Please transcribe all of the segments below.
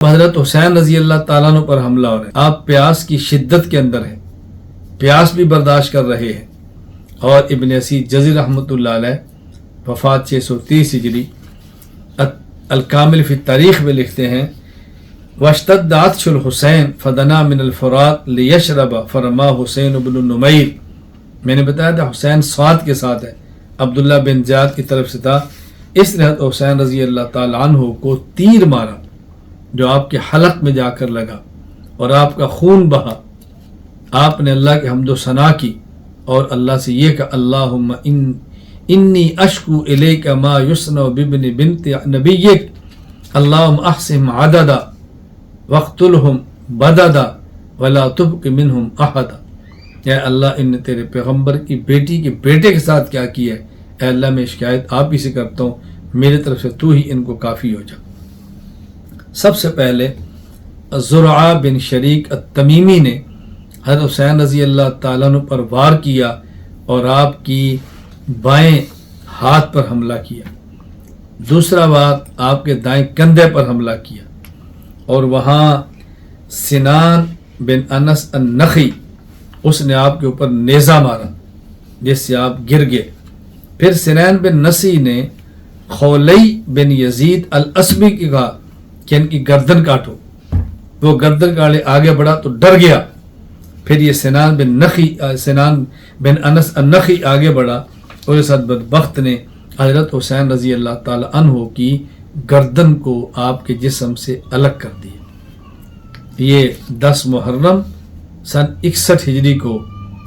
حضرت حسین رضی اللہ تعالیٰ عنہ پر حملہ ہو رہا ہے، آپ پیاس کی شدت کے اندر ہیں، پیاس بھی برداشت کر رہے ہیں، اور ابن اسیر جزی رحمۃ اللہ علیہ وفات 630 ہجری الکامل فی التاریخ میں لکھتے ہیں واشتد عطش الحسین فدنا من الفرات لیشرب فرما حسین بن نمیر. میں نے بتایا تھا حسین سعد کے ساتھ ہے، عبداللہ بن زیاد کی طرف سے تھا. اس نے حسین رضی اللہ تعالیٰ عنہ کو تیر مارا جو آپ کے حلق میں جا کر لگا اور آپ کا خون بہا. آپ نے اللہ کی حمد و ثنا کی اور اللہ سے یہ کہا اللہم انی اشکو الیک ما یصنع بابن بنت نبیک اللہم احصہم عددا واقتلہم بددا ولا تبق منہم احدا. اے اللہ ان نے تیرے پیغمبر کی بیٹی کے بیٹے کے ساتھ کیا کیا ہے، اے اللہ میں شکایت آپ ہی سے کرتا ہوں، میرے طرف سے تو ہی ان کو کافی ہو جا. سب سے پہلے زرعہ بن شریک التمیمی نے حضرت حسین رضی اللہ تعالیٰ عنہ پر وار کیا اور آپ کی بائیں ہاتھ پر حملہ کیا. دوسرا بات آپ کے دائیں کندھے پر حملہ کیا اور وہاں سنان بن انس النخی اس نے آپ کے اوپر نیزہ مارا جس سے آپ گر گئے. پھر سنان بن نسی نے خولی بن یزید الاسمی کی کہا کہ ان کی گردن کاٹو. وہ گردن کاٹے آگے بڑھا تو ڈر گیا. پھر یہ سنان بن انس النخی آگے بڑھا اور اس بدبخت نے حضرت حسین رضی اللہ تعالی عنہ کی گردن کو آپ کے جسم سے الگ کر دیا. یہ 10 محرم سن 61 ہجری کو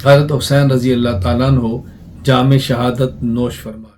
حضرت حسین رضی اللہ تعالیٰ عنہ جام شہادت نوش فرما.